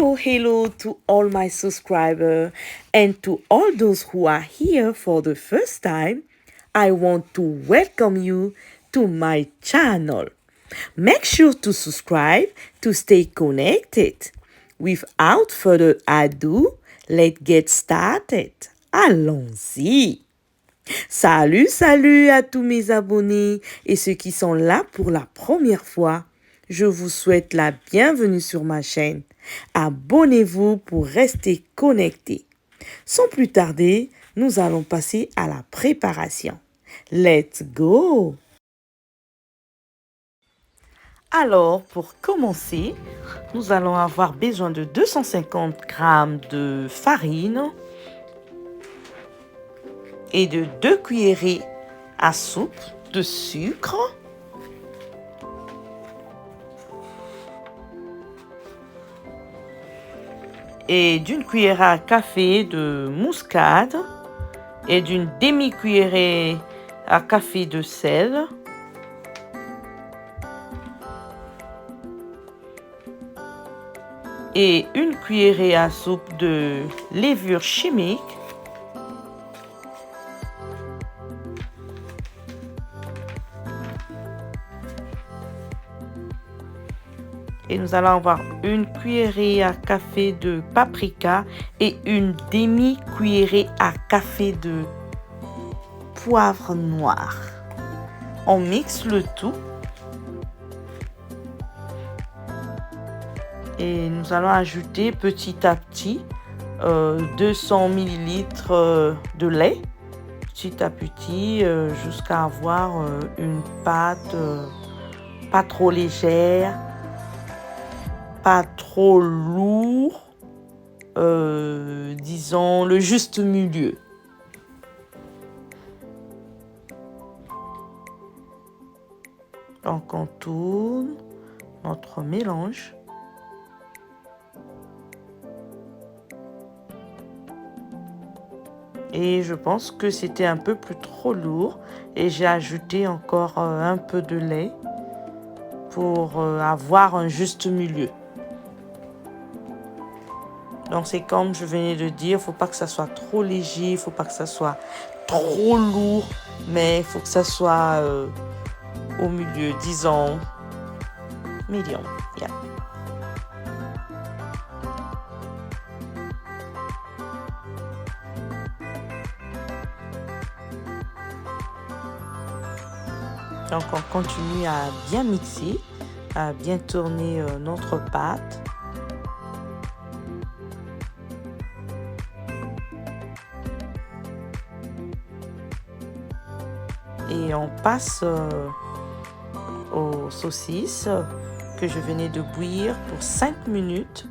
Hello to all my subscribers and to all those who are here for the first time. I want to welcome you to my channel. Make sure to subscribe to stay connected. Without further ado, let's get started. Allons-y. Salut à tous mes abonnés et ceux qui sont là pour la première fois. Je vous souhaite la bienvenue sur ma chaîne. Abonnez-vous pour rester connecté. Sans plus tarder, nous allons passer à la préparation. Let's go! Alors, pour commencer, nous allons avoir besoin de 250 g de farine et de 2 cuillerées à soupe de sucre. Et d'une cuillère à café de muscade et d'une demi-cuillerée à café de sel. Et une cuillerée à soupe de levure chimique. Et nous allons avoir une cuillerée à café de paprika et une demi-cuillerée à café de poivre noir. On mixe le tout. Et nous allons ajouter petit à petit 200 ml de lait. Petit à petit jusqu'à avoir une pâte pas trop légère. Pas trop lourd, disons le juste milieu. Donc on tourne notre mélange. Et je pense que c'était un peu plus trop lourd et j'ai ajouté encore un peu de lait pour avoir un juste milieu. Donc c'est comme je venais de dire, il ne faut pas que ça soit trop léger, il ne faut pas que ça soit trop lourd, mais il faut que ça soit au milieu, disons, medium. Yeah. Donc on continue à bien mixer, à bien tourner notre pâte. Et on passe aux saucisses que je venais de bouillir pour 5 minutes.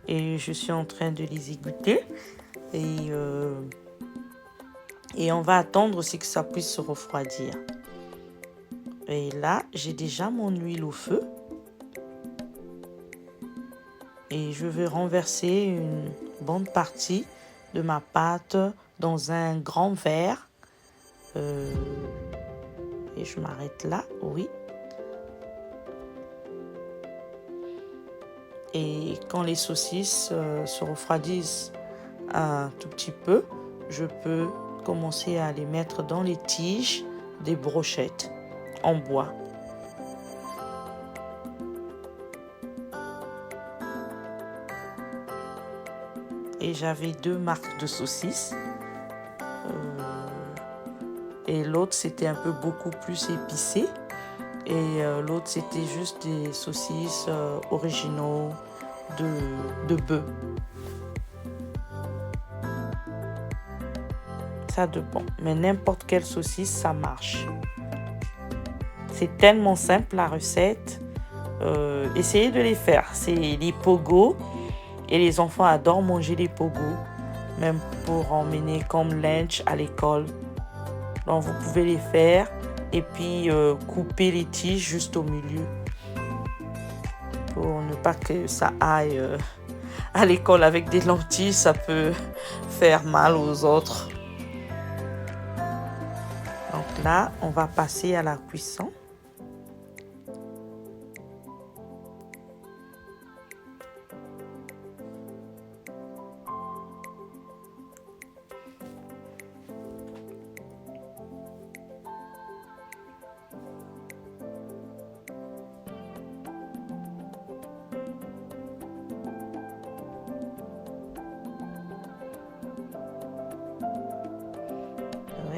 Et je suis en train de les égoutter. Et on va attendre aussi que ça puisse se refroidir. Et là, j'ai déjà mon huile au feu. Et je vais renverser une bonne partie de ma pâte dans un grand verre. Et je m'arrête là, oui. Et quand les saucisses se refroidissent un tout petit peu, je peux commencer à les mettre dans les tiges des brochettes en bois. Et j'avais 2 marques de saucisses. Et l'autre, c'était un peu beaucoup plus épicé. Et l'autre, c'était juste des saucisses originaux de bœuf. Ça dépend. Mais n'importe quelle saucisse, ça marche. C'est tellement simple la recette. Essayez de les faire. C'est les pogos. Et les enfants adorent manger les pogos. Même pour emmener comme lunch à l'école. Donc vous pouvez les faire et puis couper les tiges juste au milieu pour ne pas que ça aille à l'école avec des lentilles, ça peut faire mal aux autres. Donc là, on va passer à la cuisson.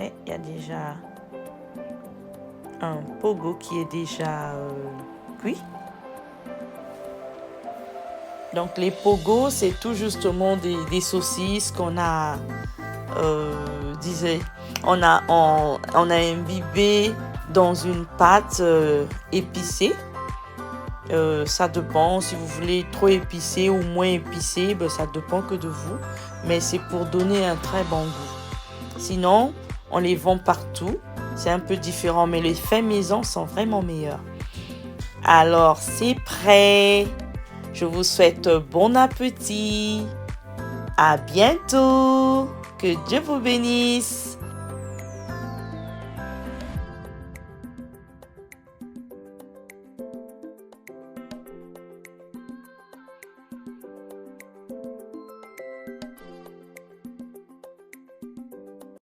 voyez, il y a déjà un pogo qui est déjà cuit. Donc les pogos, c'est tout justement des saucisses qu'on a, on a imbibé dans une pâte épicée. Ça dépend si vous voulez trop épicé ou moins épicé, ça dépend que de vous. Mais c'est pour donner un très bon goût. Sinon, on les vend partout. C'est un peu différent, mais les faits maison sont vraiment meilleurs. Alors, c'est prêt. Je vous souhaite bon appétit. À bientôt. Que Dieu vous bénisse.